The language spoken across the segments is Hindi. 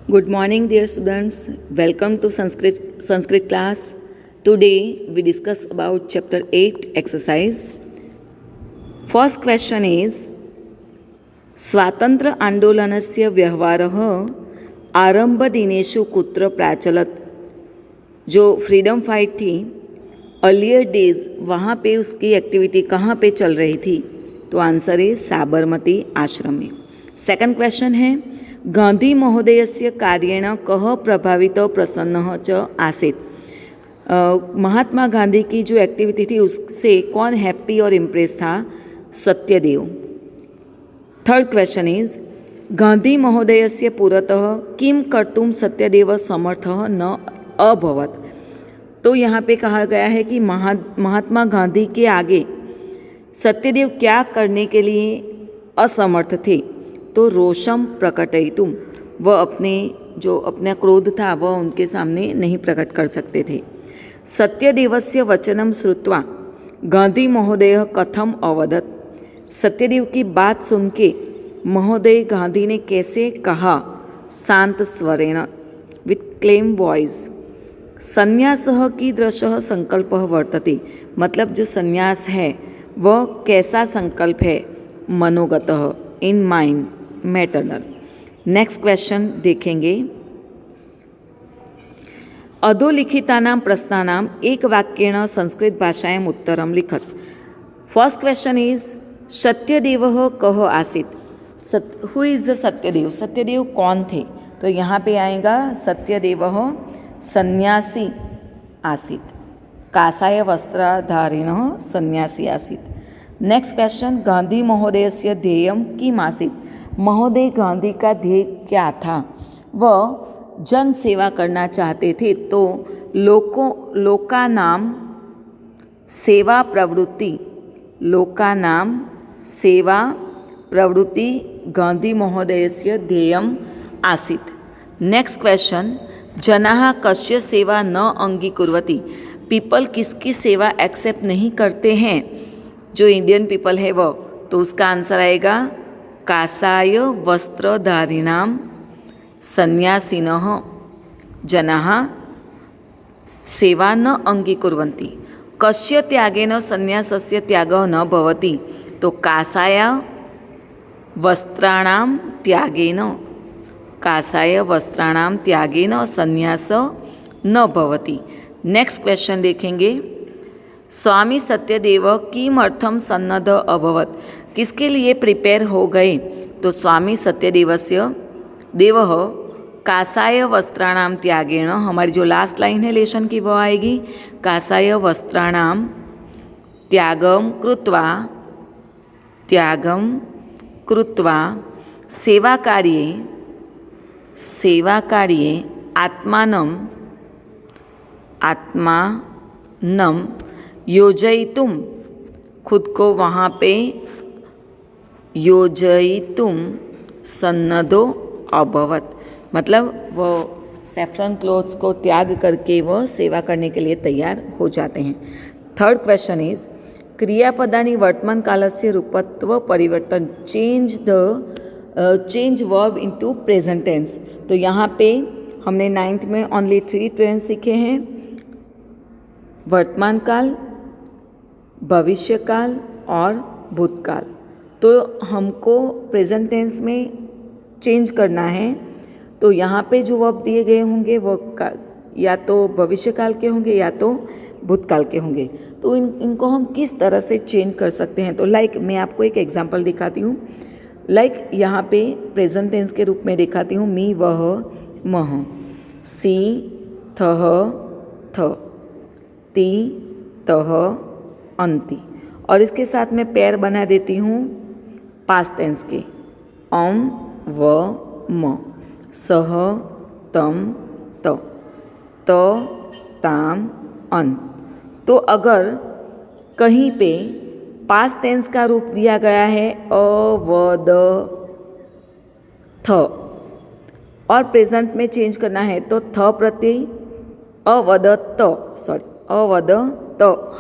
Good morning, dear students. Welcome to Sanskrit class. Today we discuss about chapter 8 exercise. First question is स्वातंत्र्य आंदोलनस्य व्यवहारः आरंभदिनेषु कुत्र प्राचलत। जो फ्रीडम फाइट थी अर्लियर डेज, वहाँ पे उसकी एक्टिविटी कहाँ पे चल रही थी? तो आंसर है साबरमती आश्रम में। सेकंड क्वेश्चन है गांधी महोदयस्य कार्येण कः प्रभावितो प्रसन्नः च आसीत्। महात्मा गांधी की जो एक्टिविटी थी उससे कौन हैप्पी और इम्प्रेस था? Satyadev. Third question is Gandhi महोदयस्य पुरतः किं कर्तुं सत्यदेव समर्थः न अभवत्। तो यहाँ पे कहा गया है कि महात्मा गांधी के आगे सत्यदेव क्या करने के लिए असमर्थ थे? तो रोषम प्रकटयितुम, वह अपना क्रोध था वह उनके सामने नहीं प्रकट कर सकते थे। सत्यदेवस्य वचनम श्रुत्वा गांधी महोदय कथम अवदत्। सत्यदेव की बात सुन के महोदय गांधी ने कैसे कहा? शांत स्वरेण विथ क्लेम वॉइस। संन्यासः कीदृशः संकल्पः वर्तते, मतलब जो संन्यास है वह कैसा संकल्प है? मनोगतः, in mind, maternal. Next question देखेंगे। अधोलिखितानां प्रश्नानां एक वाक्येण संस्कृत भाषायाम् उत्तरं लिखत। फर्स्ट क्वेश्चन इज सत्यदेवः कः आसीत्। Who is the Satyadev? Satyadev कौन थे? तो यहाँ पे आएगा सत्यदेवः सन्यासी आसीत्, कासाय वस्त्रधारिणः सन्यासी आसीत्। नेक्स्ट क्वेश्चन गांधी महोदयस्य ध्येयं किम् आसीत्। महोदय गांधी का ध्येय क्या था? वह जन सेवा करना चाहते थे, तो लोकानां सेवा प्रवृत्ति, लोकानां सेवा प्रवृत्ति गांधी महोदयस्य ध्येयम् आसीत्। नेक्स्ट क्वेश्चन जनाः कस्य सेवा न अंगीकुर्वन्ति। पीपल किसकी सेवा एक्सेप्ट नहीं करते हैं? जो इंडियन पीपल है वो। तो उसका आंसर आएगा कासाय वस्त्रधारिणां सन्यासिनः जनाः सेवा न अंगीकुर्वन्ति। कस्य त्यागेन सन्यासस्य त्यागः न भवति। तो कासाय वस्त्राणां त्यागेन, कासाय वस्त्राणां त्यागेन सन्यास न भवति। नेक्स्ट क्वेश्चन देखेंगे। स्वामी सत्यदेव किमर्थं सन्नद्ध अभवत्। किसके लिए प्रिपेयर हो गए? तो स्वामी सत्यदेवस्य देवः कासाय वस्त्राणां त्यागेन, हमारी जो लास्ट लाइन है लेशन की वो आएगी कासाय वस्त्राणां त्यागं कृत्वा सेवाकार्ये आत्मानं योजयितुं, खुद को वहाँ पे योजयितुं सन्नद्धो अभवत्। मतलब वो सैफ्रन क्लोथ्स को त्याग करके वह सेवा करने के लिए तैयार हो जाते हैं। थर्ड क्वेश्चन इज क्रियापदानि वर्तमान कालस्य रूपत्व परिवर्तन, change verb into present tense. तो यहाँ पे हमने 9th में ओनली 3 टेंस सीखे हैं, वर्तमान काल, भविष्य काल और भूतकाल। तो हमको प्रेजेंट टेंस में चेंज करना है। तो यहाँ पे जो वर्ब दिए गए होंगे वो या तो भविष्य काल के होंगे या तो भूतकाल के होंगे। तो इनको हम किस तरह से चेंज कर सकते हैं? तो मैं आपको एक एग्जांपल दिखाती हूँ। यहाँ पे प्रेजेंट टेंस के रूप में दिखाती हूँ मी वह मह, सी थह थ, ती तह अंति, और इसके साथ में पैर बना देती हूँ पास्ट टेंस के, व म, सह तम त, ताम अन। तो अगर कहीं पे पास्ट टेंस का रूप दिया गया है अवद थ और प्रेजेंट में चेंज करना है तो थ प्रत्यय अवदत,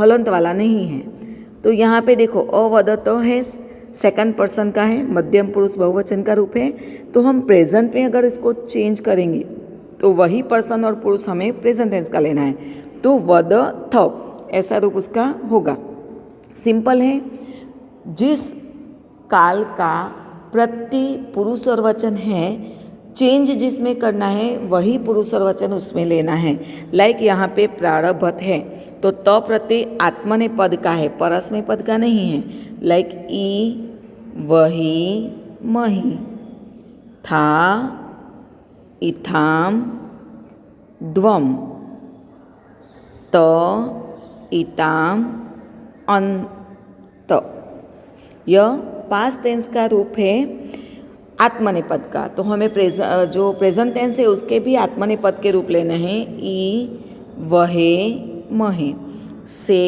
हलंत वाला नहीं है। तो यहाँ पे देखो अवदत है, सेकंड पर्सन का है, मध्यम पुरुष बहुवचन का रूप है। तो हम प्रेजेंट में अगर इसको चेंज करेंगे तो वही पर्सन और पुरुष हमें प्रेजेंट टेंस का लेना है, तो वद थ ऐसा रूप उसका होगा। सिंपल है। जिस काल का प्रति पुरुष और वचन है, चेंज जिसमें करना है वही पुरुष और वचन उसमें लेना है। लाइक यहाँ पे प्रारंभत है तो त प्रत्यय आत्मनेपद का है, परस्मय पद का नहीं है। लाइक ई, वही, मही, था, इथाम, द्वम, त, इताम, अंत। यह पास्ट टेंस का रूप है आत्मनेपद का। तो हमें जो प्रेजेंट टेंस है उसके भी आत्मनेपद के रूप लेने हैं। ई, वहे, महे, से,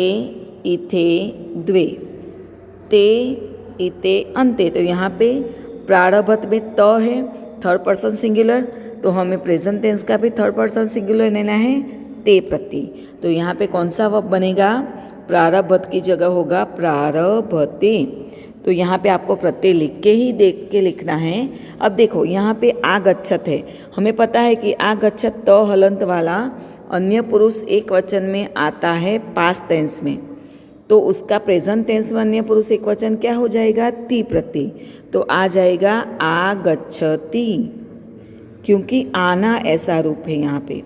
इथे, द्वे, ते, इते, अंते। तो यहाँ पे प्रारंभत में त है, थर्ड पर्सन सिंगुलर, तो हमें प्रेजेंट टेंस का भी थर्ड पर्सन सिंगुलर लेना है, ते प्रत्यय। तो यहाँ पे कौन सा वर्ब बनेगा? प्रारंभत की जगह होगा प्रारंभते। तो यहाँ पे आपको प्रत्यय लिख के ही देख के लिखना है। अब देखो यहाँ पे आगच्छत है, हमें पता है कि आगच्छत त हलंत वाला अन्य पुरुष एक वचन में आता है पास्ट टेंस में, तो उसका प्रेजेंट टेंस में अन्य पुरुष एक वचन क्या हो जाएगा? ती प्रत्यय। तो आ जाएगा आगच्छति, क्योंकि आना ऐसा रूप है यहाँ पे।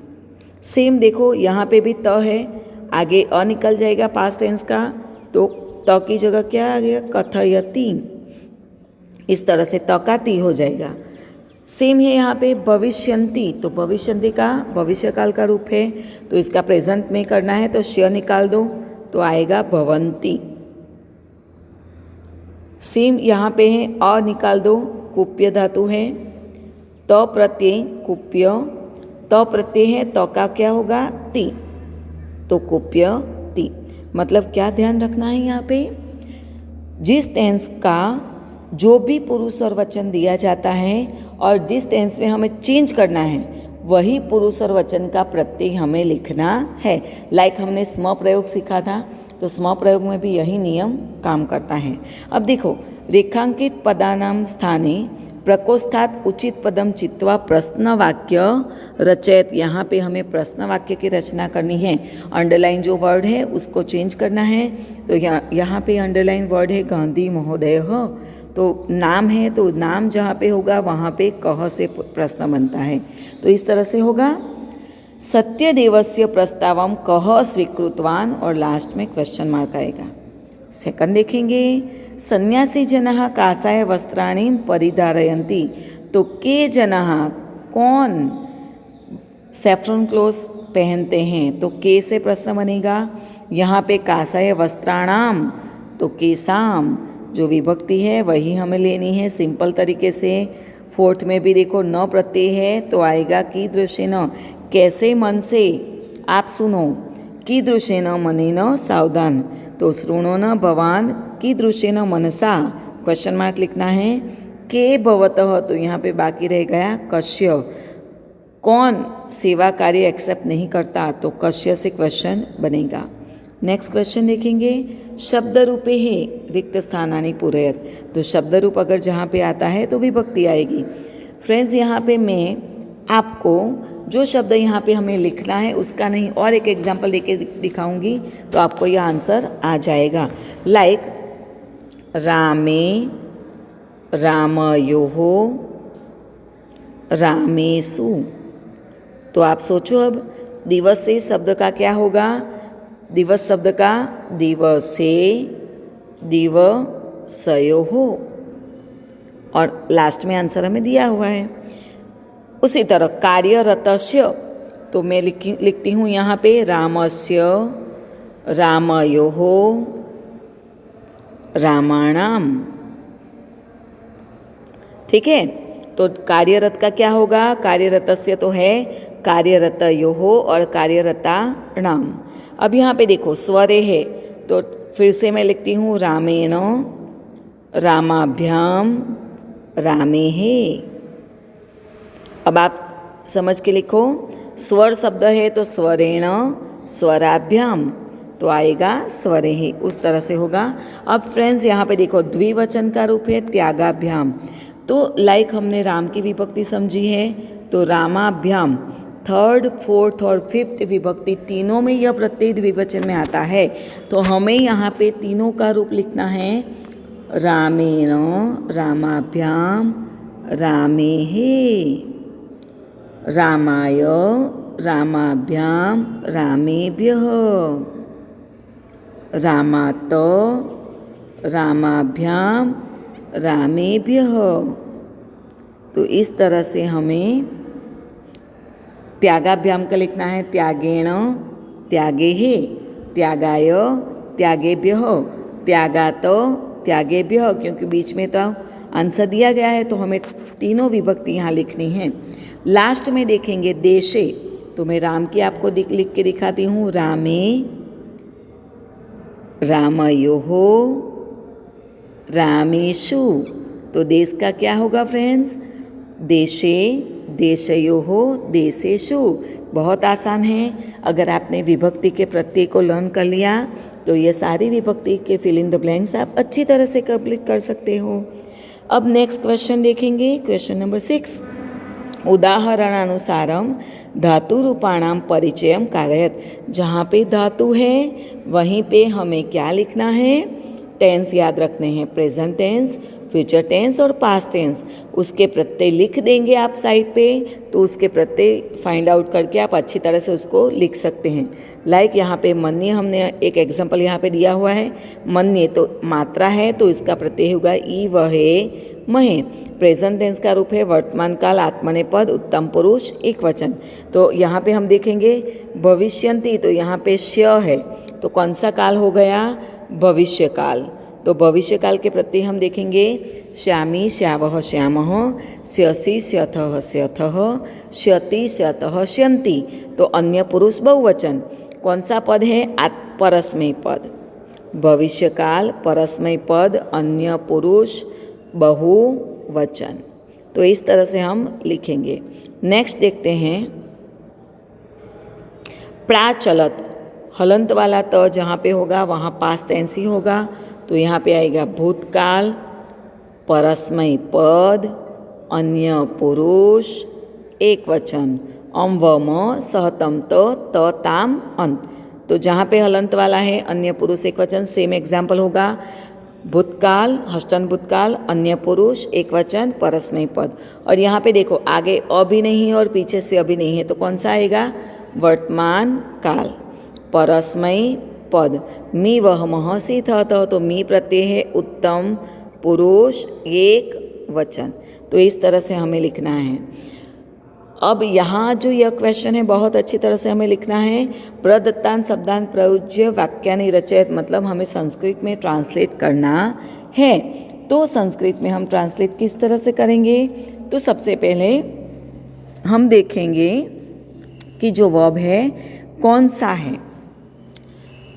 सेम देखो यहाँ पे भी त है, आगे अ निकल जाएगा पास्ट टेंस का, तो त की जगह क्या आ गया? कथयति। इस तरह से त का ती हो जाएगा। सेम है यहाँ पे भविष्यन्ति, तो भविष्यन्ति का भविष्यकाल का रूप है, तो इसका प्रेजेंट में करना है तो श निकाल दो तो आएगा भवन्ति। सेम यहाँ पे है अ निकाल दो, कुप्य धातु है, त प्रत्यय कुप्य, त प्रत्यय है, त का क्या होगा? ती, तो कुप्य ती। मतलब क्या ध्यान रखना है यहाँ पे? जिस टेंस का जो भी पुरुष और वचन दिया जाता है और जिस टेंस में हमें चेंज करना है वही पुरुष और वचन का प्रत्यय हमें लिखना है। लाइक हमने स्म प्रयोग सीखा था, तो स्म प्रयोग में भी यही नियम काम करता है। अब देखो, रेखांकित पदानाम स्थाने प्रकोष्ठात उचित पदम चित्वा प्रश्न वाक्य रचयत। यहाँ पे हमें प्रश्न वाक्य की रचना करनी है। अंडरलाइन जो वर्ड है उसको चेंज करना है। तो यहाँ पे अंडरलाइन वर्ड है गांधी महोदय, तो नाम है, तो नाम जहाँ पे होगा वहाँ पे कह से प्रश्न बनता है। तो इस तरह से होगा सत्यदेवस्य प्रस्तावम कह स्वीकृतवान, और लास्ट में क्वेश्चन मार्क आएगा। सेकंड देखेंगे, सन्यासी जनः कासाय वस्त्राणि परिधारयन्ति। तो के जनः कौन सैफ्रन क्लोथ पहनते हैं, तो के से प्रश्न बनेगा। यहाँ पे कासाय वस्त्राणाम, तो केसाम जो विभक्ति है वही हमें लेनी है सिंपल तरीके से। फोर्थ में भी देखो न प्रत्यय है तो आएगा कीदृशेन, कैसे मन से, आप सुनो, कीदृशेन मनेन सावधान, तो शृणो न भवान कीदृशेन मनसा, क्वेश्चन मार्क लिखना है। के भवतः, तो यहाँ पे बाकी रह गया कश्य, कौन सेवा कार्य एक्सेप्ट नहीं करता, तो कश्य से क्वेश्चन बनेगा। नेक्स्ट क्वेश्चन देखेंगे, शब्द रूपे है रिक्त स्थानानि पूरयत। तो शब्द रूप अगर जहाँ पे आता है तो विभक्ति आएगी। फ्रेंड्स, यहाँ पे मैं आपको जो शब्द यहाँ पे हमें लिखना है उसका नहीं, और एक एग्जाम्पल लेके दिखाऊंगी तो आपको यह आंसर आ जाएगा। लाइक रामे, रामयोहो, रामेषु। तो आप सोचो अब दिवस से शब्द का क्या होगा? दिवस शब्द का दिवसे, दिवसयोहो, और लास्ट में आंसर हमें दिया हुआ है। उसी तरह कार्यरतस्य, तो मैं लिखती हूँ यहाँ पे रामस्य, रामयोहो, रामाणाम। ठीक है, तो कार्यरत का क्या होगा? कार्यरतस्य तो है कार्यरतयोहो और कार्यरताणाम। अब यहाँ पे देखो स्वरे है, तो फिर से मैं लिखती हूँ रामेण, रामाभ्याम, रामेहे। अब आप समझ के लिखो, स्वर शब्द है तो स्वरेण, स्वराभ्याम, तो आएगा स्वरेहि, उस तरह से होगा। अब फ्रेंड्स यहाँ पे देखो द्विवचन का रूप है त्यागाभ्याम। तो लाइक हमने राम की विभक्ति समझी है, तो रामाभ्याम थर्ड, फोर्थ और फिफ्थ विभक्ति तीनों में यह प्रत्यय द्विवचन में आता है। तो हमें यहाँ पे तीनों का रूप लिखना है रामेण, रामाभ्याम, रामेहि, रामाय, रामाभ्याम, रामेभ्यः, रामात, रामाभ्याम, रामेभ्यः। तो इस तरह से हमें त्यागाभ्याम का लिखना है त्यागेण, त्यागेहि, त्यागाय, त्यागेभ्यः, त्यागात, त्यागेभ्यः, क्योंकि बीच में तो आंसर दिया गया है तो हमें तीनों विभक्ति यहाँ लिखनी है। लास्ट में देखेंगे देशे, तो मैं राम की आपको लिख के दिखाती हूँ। रामे, रामयोः, रामेषु। तो देश का क्या होगा फ्रेंड्स? देशे, देशयोः, देशेषु। बहुत आसान है। अगर आपने विभक्ति के प्रत्यय को लर्न कर लिया तो ये सारी विभक्ति के फिल इन द ब्लैंक्स आप अच्छी तरह से कंप्लीट कर सकते हो। अब नेक्स्ट क्वेश्चन देखेंगे, क्वेश्चन नंबर 6। उदाहरणानुसारम धातु रूपाणाम परिचयम कारयत। जहाँ पे धातु है वहीं पे हमें क्या लिखना है? टेंस याद रखने हैं, प्रेजेंट टेंस, फ्यूचर टेंस और पास्ट टेंस। उसके प्रत्यय लिख देंगे आप साइड पे, तो उसके प्रत्यय फाइंड आउट करके आप अच्छी तरह से उसको लिख सकते हैं। लाइक यहाँ पे मन्य, हमने एक एग्जांपल यहाँ पे दिया हुआ है। मन्य तो मात्रा है तो इसका प्रत्यय होगा ई वहे महे। प्रेजेंट टेंस का रूप है वर्तमान काल, आत्मनेपद, उत्तम पुरुष, एक वचन। तो यहाँ पे हम देखेंगे भविष्यन्ति, तो यहाँ पे स्य है, तो कौन सा काल हो गया? भविष्य काल। तो भविष्य काल के प्रत्यय हम देखेंगे श्यामी, श्यावः, श्यामः, स्यसि, स्यथः, स्यथः, श्यति, स्यतः, श्यन्ति। तो अन्य पुरुष बहुवचन। कौन सा पद है? परस्मैपद पद। भविष्य काल, परस्मैपद पद, अन्य पुरुष बहुवचन। तो इस तरह से हम लिखेंगे। नेक्स्ट देखते हैं प्राचलत। हलंत वाला त जहाँ पे होगा वहाँ पास्ट टेंस ही होगा। तो यहाँ पे आएगा भूतकाल, परस्मै पद, अन्य पुरुष, एक वचन, अम व म, सहतम त, ताम, अंत। तो जहाँ पे हलंत वाला है अन्य पुरुष एक वचन, सेम एग्जाम्पल होगा। भूतकाल, हस्टन भूतकाल, अन्य पुरुष एक वचन, परस्मै पद। और यहाँ पे देखो आगे अ भी नहीं है और पीछे से अभी नहीं है, तो कौन सा आएगा? वर्तमान काल, परस्मै पद। मी वह महसी था, तो मी प्रत्यय है, उत्तम पुरुष एक वचन। तो इस तरह से हमें लिखना है। अब यहाँ जो यह क्वेश्चन है बहुत अच्छी तरह से हमें लिखना है। प्रदत्तान शब्दान प्रयुज्य वाक्यानि रचयत, मतलब हमें संस्कृत में ट्रांसलेट करना है। तो संस्कृत में हम ट्रांसलेट किस तरह से करेंगे? तो सबसे पहले हम देखेंगे कि जो वर्ब है कौन सा है।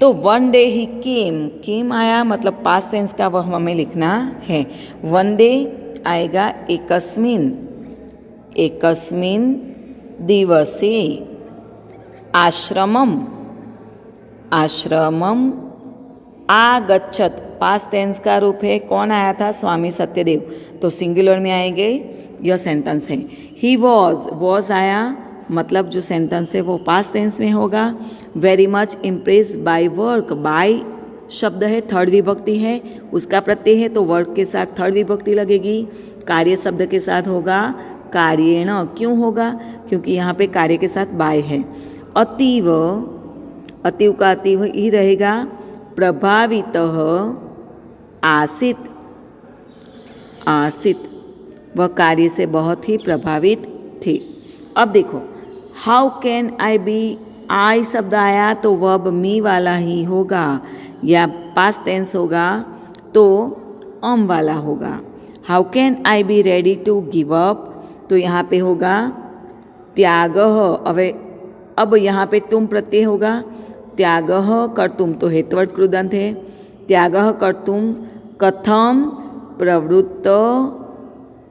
तो वन डे ही केम आया, मतलब पास्ट टेंस का वह हमें लिखना है। वन डे आएगा एकस्मिन दिवसे, आश्रमम आगच्छत, पास्ट टेंस का रूप है। कौन आया था? स्वामी सत्यदेव। तो सिंगुलर में आएंगे, यह सेंटेंस है। ही वॉज आया, मतलब जो सेंटेंस है वो पास्ट टेंस में होगा। Very much impress by work, by शब्द है, थर्ड विभक्ति है, उसका प्रत्यय है, तो वर्क के साथ थर्ड विभक्ति लगेगी। कार्य शब्द के साथ होगा कार्येण। क्यों होगा? क्योंकि यहाँ पे कार्य के साथ बाय है। अतीव का अतीव ही रहेगा। प्रभावितः आसित, वह कार्य से बहुत ही प्रभावित थे। अब देखो हाउ कैन आई बी, आई शब्द आया तो वर्ब मी वाला ही होगा, या पास्ट टेंस होगा तो अम वाला होगा। How can I be ready to give up, तो यहाँ पे होगा त्यागः। अब यहाँ पे तुम प्रत्यय होगा। त्यागः कर्तुम, तो हेतुवर्ड कृदंत है। त्यागः कर्तुम कथम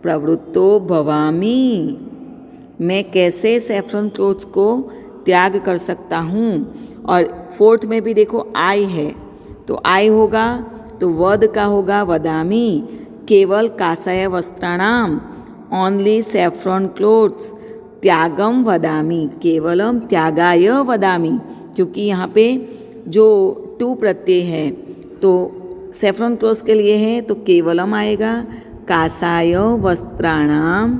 प्रवृत्तो भवामि, मैं कैसे सैफरन क्लोथ्स को त्याग कर सकता हूँ। और फोर्थ में भी देखो आई है, तो आई होगा तो वद का होगा वदामी, केवल कासाय वस्त्राणाम, ओनली सैफ्रॉन क्लोथ्स, त्यागम वदामी, केवलम त्यागाय वदामी, क्योंकि यहाँ पे जो टू प्रत्यय है तो सैफ्रॉन क्लोथ्स के लिए है तो केवलम आएगा, कासाय वस्त्राणाम,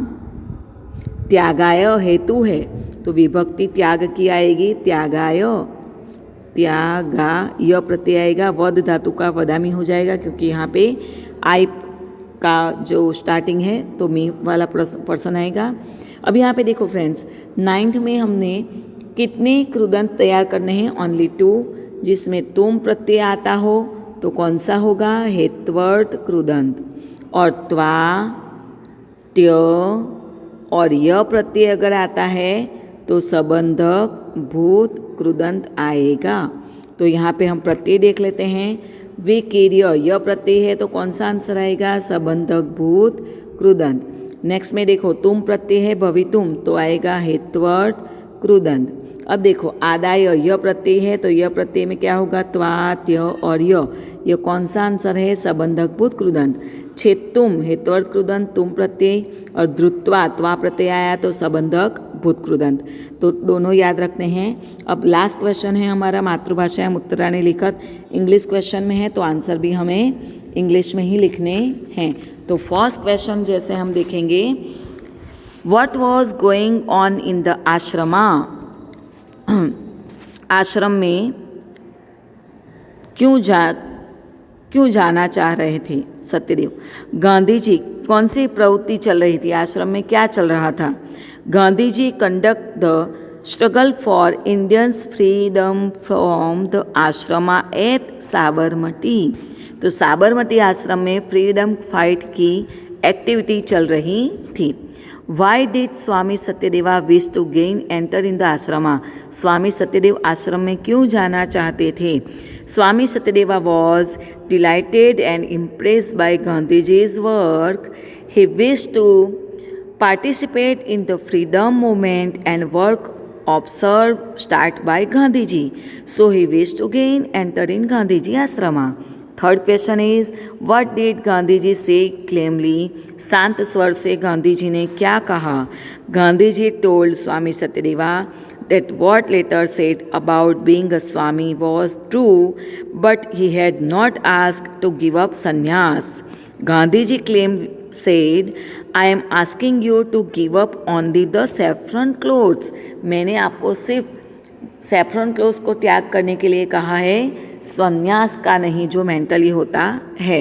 त्यागाय हेतु है तो विभक्ति त्याग की आएगी, त्यागाय, त्यागाय प्रत्यय आएगा, वद धातु का वदामी हो जाएगा क्योंकि यहाँ पे आई का जो स्टार्टिंग है तो मी वाला पर्सन आएगा। अब यहाँ पे देखो फ्रेंड्स, 9th में हमने कितने कृदंत तैयार करने हैं, ओनली 2, जिसमें तुम प्रत्यय आता हो तो कौन सा होगा, हेत्वर्थ कृदंत, और त्वा, त्य और य प्रत्यय अगर आता है तो संबंधक भूत कृदंत आएगा। तो यहाँ पे हम प्रत्यय देख लेते हैं, विकीर्य य प्रत्यय है तो कौन सा आंसर आएगा, संबंधक भूत कृदंत। नेक्स्ट में देखो तुम प्रत्यय है भवितुम तो आएगा हेत्वर्थ कृदंत। अब देखो आदाय य प्रत्यय है तो य प्रत्यय में क्या होगा, त्वा, त्य और य कौन सा आंसर है, संबंधक भूत कृदंत। छेत्तुम हेत्वर्थ कृदंत तुम प्रत्यय, और द्रुत्वा त्वा प्रत्यय आया तो संबंधक भूत कृदंत। तो दोनों याद रखते हैं। अब लास्ट क्वेश्चन है हमारा मातृभाषा एवं उत्तराणी लिखत, इंग्लिश क्वेश्चन में है तो आंसर भी हमें इंग्लिश में ही लिखने हैं। तो फर्स्ट क्वेश्चन जैसे हम देखेंगे, what was going on in the ashrama, ashram में क्यों जाना चाह रहे थे सत्यदेव। गांधी जी कौन सी प्रवृत्ति चल रही थी, आश्रम में क्या चल रहा था। Gandhi ji conduct the struggle for Indians freedom from the ashrama at Sabarmati, तो साबरमती आश्रम में फ्रीडम फाइट की एक्टिविटी चल रही थी। Why did Swami Satyadeva wish to gain enter in the ashrama, Swami Satyadev ashram में क्यों जाना चाहते थे। Swami Satyadeva was delighted and impressed by Gandhiji's work, he wished to participate in the freedom movement and work observed started by Gandhiji, so he wished to gain enter in Gandhiji ashrama. Third question is, what did Gandhi ji say calmly, शांत स्वर से गांधी जी ने क्या कहा। Gandhi ji told Swami Satyadeva that what later said about being a Swami was true, but he had not asked to give up sannyas. Gandhi ji said, I am asking you to give up only the saffron clothes. मैंने आपको सिर्फ सैफ्रॉन क्लोथ्स को त्याग करने के लिए कहा है, संन्यास का नहीं जो मेंटली होता है।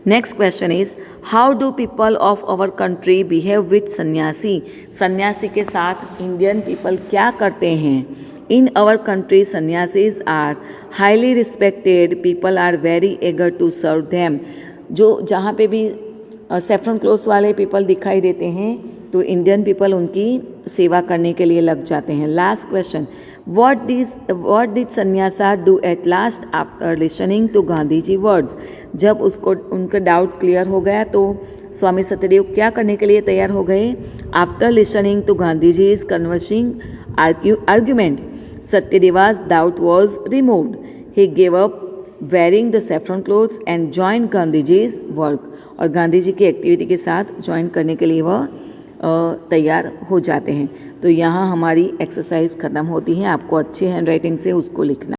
Next question is, how do people of our country behave with sannyasi, सन्यासी के साथ इंडियन पीपल क्या करते हैं। In our country sannyasis are highly respected, people are very eager to serve them. जो जहाँ पे भी सैफ्रॉन क्लोथ्स वाले पीपल दिखाई देते हैं तो इंडियन पीपल उनकी सेवा करने के लिए लग जाते हैं। Last question, what did sanyasa do at last after listening to Gandhi ji words, जब उसको उनका डाउट क्लियर हो गया तो स्वामी सत्यदेव क्या करने के लिए तैयार हो गए। After listening to Gandhi ji is conversing argument, Satyadeva's doubt was removed, he gave up wearing the saffron clothes and join Gandhi ji's work, और गांधी जी की एक्टिविटी के साथ ज्वाइन करने के लिए वह तैयार हो जाते हैं। तो यहाँ हमारी एक्सरसाइज ख़त्म होती है। आपको अच्छे हैंड राइटिंग से उसको लिखना